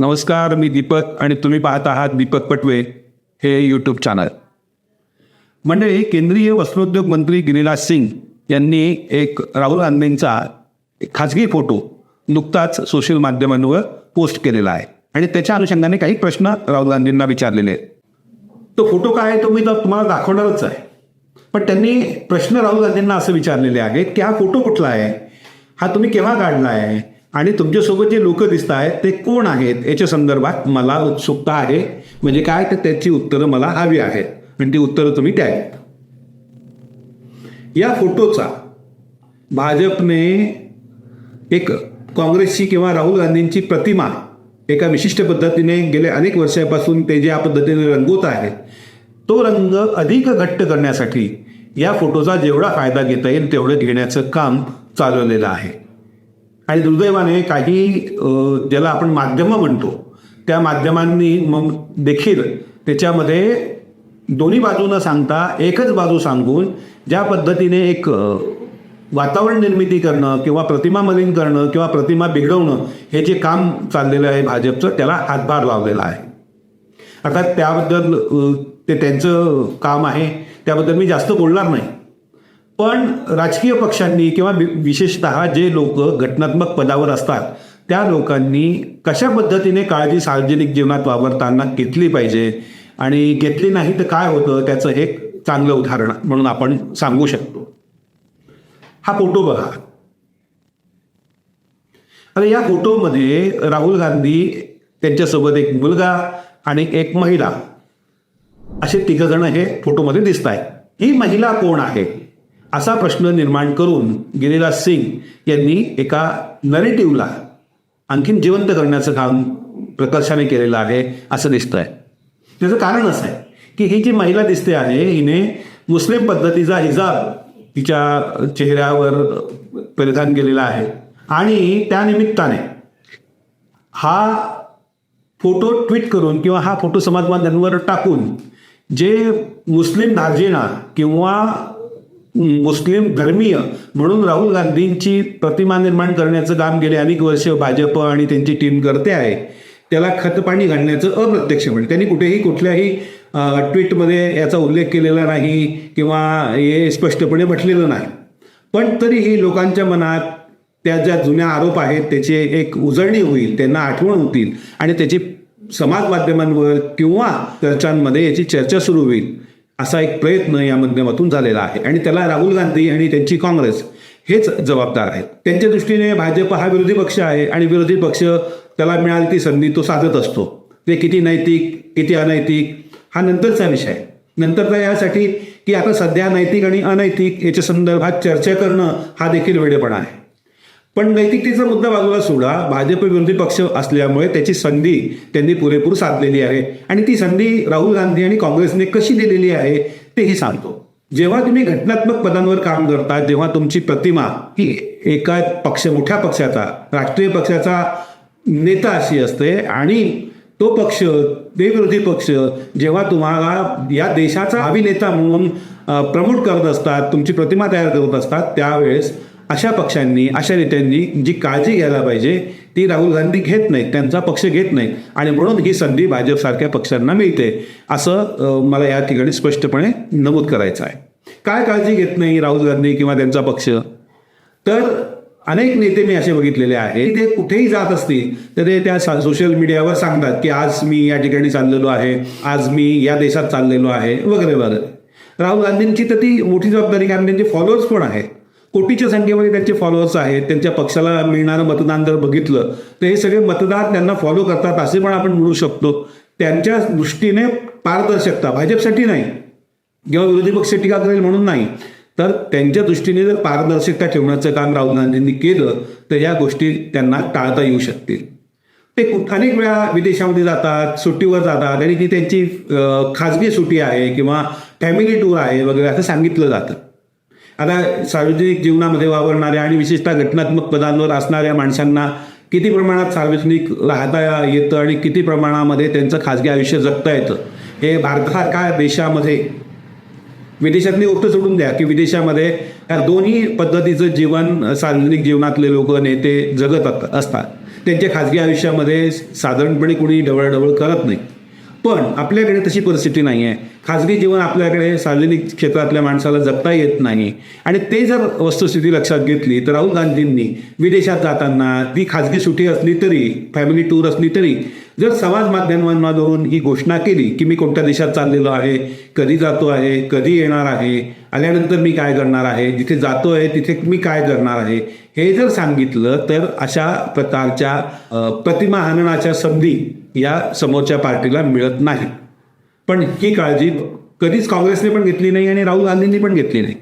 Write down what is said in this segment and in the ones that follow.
नमस्कार, मी दीपक आणि तुम्ही पाहत आहात दीपक पटवे हे यूट्यूब चॅनल. मंडळी, केंद्रीय वस्त्रोद्योग मंत्री गिरिराज सिंग यांनी एक राहुल गांधींचा खाजगी फोटो नुकताच सोशल माध्यमांवर पोस्ट केलेला आहे आणि त्याच्या अनुषंगाने काही प्रश्न राहुल गांधींना विचारलेले आहेत. तो फोटो काय आहे तो मी तुम्हाला दाखवणारच आहे, पण त्यांनी प्रश्न राहुल गांधींना असं विचारलेले आहेत की हा फोटो कुठला आहे, हा तुम्ही केव्हा काढला आहे आणि तुमच्यासोबत जे लोक दिसत आहेत ते कोण आहेत याच्या संदर्भात मला उत्सुकता आहे. म्हणजे काय तर त्याची उत्तरं मला हवी आहेत आणि ती उत्तरं तुम्ही द्यावीत. या फोटोचा भाजपने एक काँग्रेसची किंवा राहुल गांधींची प्रतिमा एका विशिष्ट पद्धतीने गेले अनेक वर्षापासून ते ज्या पद्धतीने रंगवत आहेत तो रंग अधिक घट्ट करण्यासाठी या फोटोचा जेवढा फायदा घेता येईल तेवढं घेण्याचं काम चालवलेलं आहे. आणि दुर्दैवाने काही ज्याला आपण माध्यमं म्हणतो त्या माध्यमांनी मग देखील त्याच्यामध्ये दोन्ही बाजू न सांगता एकच बाजू सांगून ज्या पद्धतीने एक वातावरण निर्मिती करणं किंवा प्रतिमा मलिन करणं किंवा प्रतिमा बिघडवणं हे जे काम चाललेलं आहे भाजपचं, त्याला हातभार लावलेला आहे. अर्थात त्याबद्दल ते त्यांचं काम आहे, त्याबद्दल मी जास्त बोलणार नाही. पण राजकीय पक्षांनी किंवा विशेषतः जे लोक घटनात्मक पदावर असतात त्या लोकांनी कशा पद्धतीने काळजी सार्वजनिक जीवनात वावरताना घेतली पाहिजे आणि घेतली नाही तर काय होतं त्याचं हे चांगलं उदाहरण म्हणून आपण सांगू शकतो. हा फोटो बघा. आता या फोटोमध्ये राहुल गांधी, त्यांच्यासोबत एक मुलगा आणि एक महिला असे तिघजण हे फोटोमध्ये दिसत आहेत. ही महिला कोण आहे असा प्रश्न निर्माण करून गिरिराज सिंग यांनी एका नरेटिव्हला आणखीन जिवंत करण्याचं काम प्रकर्षाने केलेलं आहे असं दिसतं आहे. त्याचं कारण असं आहे की ही जी महिला दिसते आहे हिने मुस्लिम पद्धतीचा हिजाब तिच्या चेहऱ्यावर परिधान केलेला आहे आणि त्यानिमित्ताने हा फोटो ट्विट करून किंवा हा फोटो समाज माध्यमांवर टाकून जे मुस्लिम दार्जिना किंवा मुस्लिम धर्मीय म्हणून राहुल गांधींची प्रतिमा निर्माण करण्याचं काम गेले अनेक वर्ष भाजप आणि त्यांची टीम करते आहे त्याला खतपाणी घालण्याचं अप्रत्यक्षपणे त्यांनी कुठल्याही ट्विटमध्ये याचा उल्लेख केलेला नाही किंवा हे स्पष्टपणे म्हटलेलं नाही. पण तरीही लोकांच्या मनात त्या ज्या जुन्या आरोप आहेत त्याची एक उजळणी होईल, त्यांना आठवण होतील आणि त्याची समाज माध्यमांवर किंवा चर्चांमध्ये याची चर्चा सुरू होईल असा एक प्रयत्न या माध्यमातून झालेला आहे. आणि त्याला राहुल गांधी आणि त्यांची काँग्रेस हेच जबाबदार आहेत. त्यांच्या दृष्टीने भाजप हा विरोधी पक्ष आहे आणि विरोधी पक्ष त्याला मिळाली ती संधी तो साधत असतो. ते किती नैतिक किती अनैतिक हा नंतरचा विषय आहे. नंतरचा यासाठी की आता सध्या नैतिक आणि अनैतिक याच्या संदर्भात चर्चा करणं हा देखील वेडेपणा आहे. पण नैतिकतेचा मुद्दा बाजूला सोडा, भाजप विरोधी पक्ष असल्यामुळे त्याची संधी त्यांनी पुरेपूर साधलेली आहे आणि ती संधी राहुल गांधी आणि काँग्रेसने कशी दिलेली आहे तेही सांगतो. जेव्हा तुम्ही घटनात्मक पदांवर काम करता तेव्हा तुमची प्रतिमा ही एका मोठ्या पक्षाचा, राष्ट्रीय पक्षाचा नेता अशी असते आणि तो पक्ष, ते विरोधी पक्ष जेव्हा तुम्हाला या देशाचा अभिनेता म्हणून प्रमोट करत असतात, तुमची प्रतिमा तयार करत असतात, त्यावेळेस अशा पक्षांनी, अशा नेत्यांनी जी काळजी घ्यायला पाहिजे ती राहुल गांधी घेत नाहीत, त्यांचा पक्ष घेत नाहीत आणि म्हणून ही संधी भाजपसारख्या पक्षांना मिळते असं मला या ठिकाणी स्पष्टपणे नमूद करायचं आहे. काय काळजी घेत नाही राहुल गांधी किंवा त्यांचा पक्ष? तर अनेक नेते मी असे बघितलेले आहेत की ते कुठेही जात असतील तर ते त्या सोशल मीडियावर सांगतात की आज मी या ठिकाणी चाललेलो आहे, आज मी या देशात चाललेलो आहे वगैरे वगैरे. राहुल गांधींची तर ती मोठी जबाबदारी, कारण त्यांचे फॉलोअर्स पण आहेत, कोटीच्या संख्येमध्ये त्यांचे फॉलोअर्स आहेत. त्यांच्या पक्षाला मिळणारं मतदान जर बघितलं तर हे सगळे मतदार त्यांना फॉलो करतात असे पण आपण म्हणू शकतो. त्यांच्या दृष्टीने पारदर्शकता, भाजपसाठी नाही किंवा विरोधी पक्ष टीका करेल म्हणून नाही, तर त्यांच्या दृष्टीने जर पारदर्शकता ठेवण्याचं काम राहुल गांधींनी केलं तर या गोष्टी त्यांना टाळता येऊ शकतील. ते अनेक वेळा विदेशामध्ये जातात, सुट्टीवर जातात आणि ती त्यांची खाजगी सुट्टी आहे किंवा फॅमिली टूर आहे वगैरे असं सांगितलं जातं. आता सार्वजनिक जीवनामध्ये वावरणाऱ्या आणि विशेषतः घटनात्मक पदांवर असणाऱ्या माणसांना किती प्रमाणात सार्वजनिक राहता येतं आणि किती प्रमाणामध्ये त्यांचं खाजगी आयुष्य जगता येतं हे भारतासारख्या देशामध्ये, विदेशातली गोष्ट सोडून द्या की विदेशामध्ये या दोन्ही पद्धतीचं जीवन सार्वजनिक जीवनातले लोक नेते जगत असतात. त्यांच्या खाजगी आयुष्यामध्ये साधारणपणे कोणी ढवळाढवळ करत नाही. पण आपल्याकडे तशी परिस्थिती नाही आहे. खाजगी जीवन आपल्याकडे सार्वजनिक क्षेत्रातल्या माणसाला जगता येत नाही. आणि ते जर वस्तुस्थिती लक्षात घेतली तर राहुल गांधींनी विदेशात जाताना ती खाजगी सुट्टी असली तरी, फॅमिली टूर असली तरी, जर समाज माध्यमांमधून ही घोषणा केली की मी कोणत्या देशात चाललेलो आहे, कधी जातो आहे, कधी येणार आहे, आल्यानंतर मी काय करणार आहे, जिथे जातो आहे तिथे मी काय करणार आहे, हे जर सांगितलं तर अशा प्रकारच्या प्रतिमा हननाच्या संधी या समोरच्या पार्टीला मिळत नाही. पण ही काळजी कधीच काँग्रेसने पण घेतली नाही आणि राहुल गांधींनी पण घेतली नाही.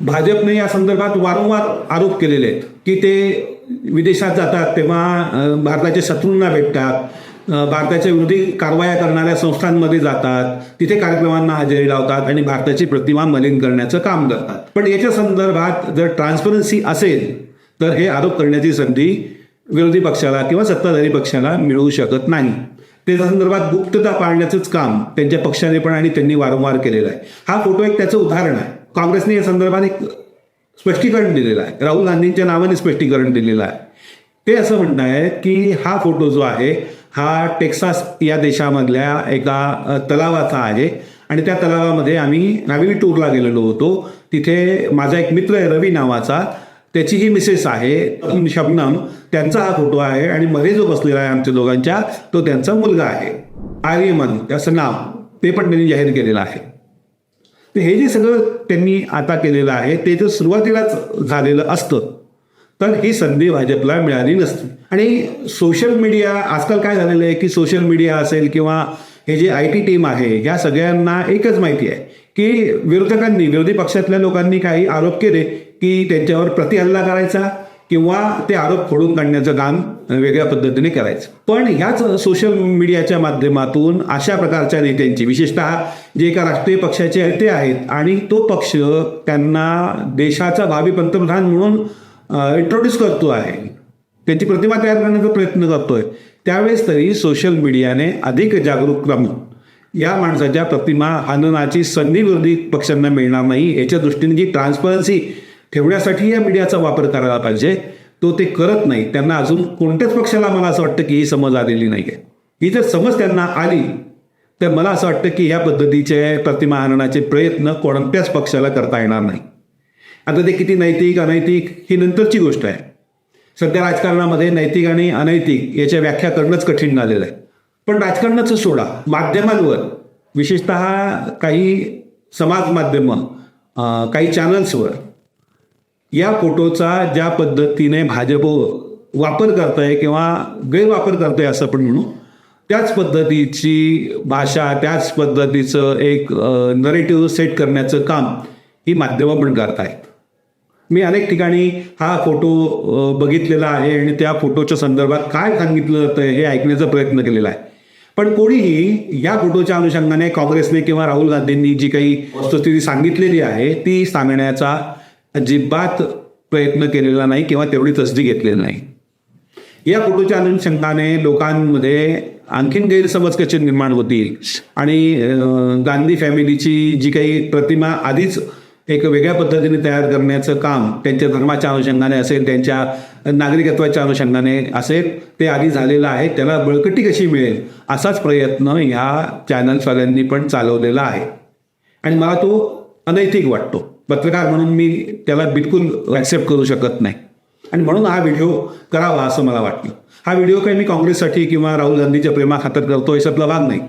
भाजपने या संदर्भात वारंवार आरोप केलेले आहेत की ते विदेशात जातात तेव्हा भारताच्या शत्रूंना भेटतात, भारताच्या विरोधी कारवाया करणाऱ्या संस्थांमध्ये जातात, तिथे कार्यक्रमांना हजेरी लावतात आणि भारताची प्रतिमा मलिन करण्याचं काम करतात. पण याच्या संदर्भात जर ट्रान्सपरन्सी असेल तर हे आरोप करण्याची संधी विरोधी पक्षाला किंवा सत्ताधारी पक्षाला मिळू शकत नाही. त्या संदर्भात गुप्तता पाळण्याचंच काम त्यांच्या पक्षाने पण आणि त्यांनी वारंवार केलेलं आहे. हा फोटो एक त्याचं उदाहरण आहे. काँग्रेसने या संदर्भात एक स्पष्टीकरण दिलेलं आहे, राहुल गांधींच्या नावाने स्पष्टीकरण दिलेलं आहे. ते असं म्हणणं आहे की हा फोटो जो आहे हा टेक्सास या देशामधल्या एका तलावाचा आहे आणि त्या तलावामध्ये आम्ही फॅमिली टूरला गेलेलो होतो. तिथे माझा एक मित्र आहे रवी नावाचा, त्याची ही मिसेस आहे शबनम, त्यांचा हा फोटो आहे आणि मध्ये जो बसलेला आहे आमच्या दोघांच्या तो त्यांचा मुलगा आहे आर्यमन त्याचं नाव, ते पण त्यांनी जाहीर केलेलं आहे. तर हे जे सगळं त्यांनी आता केलेलं आहे ते जर सुरुवातीलाच झालेलं असतं तर ही संधी भाजपला मिळाली नसती. आणि सोशल मीडिया आजकाल काय झालेलं आहे की सोशल मीडिया असेल किंवा हे जे IT टीम आहे ह्या सगळ्यांना एकच माहिती आहे की विरोधकांनी, विरोधी पक्षातल्या लोकांनी काही आरोप केले की त्यांच्यावर प्रतिहल्ला करायचा किंवा ते आरोप खोडून काढण्याचं काम वेगळ्या पद्धतीने करायचं. पण ह्याच सोशल मीडियाच्या माध्यमातून अशा प्रकारच्या नेत्यांची, विशेषतः जे एका राष्ट्रीय पक्षाचे नेते आहेत आणि तो पक्ष त्यांना देशाचा भावी पंतप्रधान म्हणून इंट्रोड्यूस करतो आहे, त्यांची प्रतिमा तयार करण्याचा प्रयत्न करतोय, त्यावेळेस तरी सोशल मीडियाने अधिक जागरूक राहून या माणसाच्या प्रतिमा हननाची संधी विरोधी पक्षांना मिळणार नाही याच्या दृष्टीने जी ट्रान्सपरन्सी ठेवण्यासाठी या मीडियाचा वापर करायला पाहिजे, तो ते करत नाही. त्यांना अजून कोणत्याच पक्षाला मला असं वाटतं की ही समज आलेली नाही आहे. ही जर समज त्यांना आली तर मला असं वाटतं की ह्या पद्धतीचे प्रतिमा हननाचे प्रयत्न कोणत्याच पक्षाला करता येणार नाही. आता ते किती नैतिक अनैतिक ही नंतरची गोष्ट आहे. सध्या राजकारणामध्ये नैतिक आणि अनैतिक याच्या व्याख्या करणंच कठीण झालेलं आहे. पण राजकारणाचं सोडा, माध्यमांवर विशेषतः काही समाज माध्यमं, काही चॅनल्सवर या फोटोचा ज्या पद्धतीने भाजप वापर करतंय किंवा गैरवापर करतंय असं पण म्हणू, त्याच पद्धतीची भाषा, त्याच पद्धतीचं एक नरेटिव्ह सेट करण्याचं काम ही माध्यमं पण करतायत. मी अनेक ठिकाणी हा फोटो बघितलेला आहे आणि त्या फोटोच्या संदर्भात काय सांगितलं जातं हे ऐकण्याचा प्रयत्न केलेला आहे. पण कोणीही या फोटोच्या अनुषंगाने काँग्रेसने किंवा राहुल गांधींनी जी काही वस्तुस्थिती सांगितलेली आहे ती सांगण्याचा अजिबात प्रयत्न केलेला नाही किंवा तेवढी तसदी घेतलेली नाही. या फोटोच्या अनुषंगाने लोकांमध्ये आणखीन गैरसमज कसे निर्माण होतील आणि गांधी फॅमिलीची जी काही प्रतिमा आधीच एक वेगळ्या पद्धतीने तयार करण्याचं काम त्यांच्या धर्माच्या अनुषंगाने असेल, त्यांच्या नागरिकत्वाच्या अनुषंगाने असेल, ते आधी झालेलं आहे. त्याला बळकटी कशी मिळेल असाच प्रयत्न ह्या चॅनल्सवाल्यांनी पण चालवलेला आहे आणि मला तो अनैतिक वाटतो. पत्रकार म्हणून मी त्याला बिलकुल ॲक्सेप्ट करू शकत नाही आणि म्हणून हा व्हिडिओ करावा असं मला वाटलं. हा व्हिडिओ काही मी काँग्रेससाठी किंवा राहुल गांधीच्या प्रेमाखातर करतो याच्यातला भाग नाही.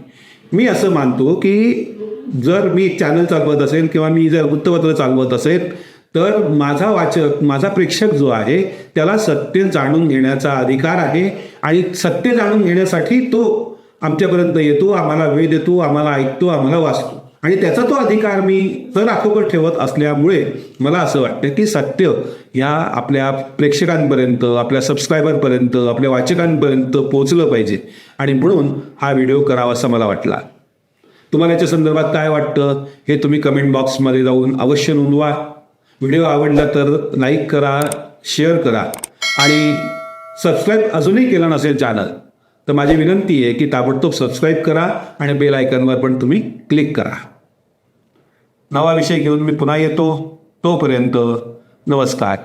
मी असं मानतो की जर मी चॅनल चालवत असेल किंवा मी जर वृत्तपत्र चालवत असेल तर माझा वाचक, माझा प्रेक्षक जो आहे त्याला सत्य जाणून घेण्याचा अधिकार आहे आणि सत्य जाणून घेण्यासाठी तो आमच्यापर्यंत येतो, आम्हाला वेळ देतो, आम्हाला ऐकतो, आम्हाला वाचतो आणि त्याचा तो अधिकार मी तर राखोबत ठेवत असल्यामुळे मला असं वाटतं की सत्य या आपल्या प्रेक्षकांपर्यंत, आपल्या सबस्क्रायबरपर्यंत, आपल्या वाचकांपर्यंत पोहोचलं पाहिजे आणि म्हणून हा व्हिडिओ करावा असं मला वाटला. तुम्हाला याच्या संदर्भात काय वाटतं हे तुम्ही कमेंट बॉक्समध्ये जाऊन अवश्य नोंदवा. व्हिडिओ आवडला तर लाईक करा, शेअर करा आणि सबस्क्राईब अजूनही केला नसेल चॅनल तर माझी विनंती आहे की ताबडतोब सबस्क्राईब करा आणि बेल आयकॉनवर पण तुम्ही क्लिक करा. नवा विषय घेऊन मी पुन्हा येतो. तोपर्यंत नमस्कार.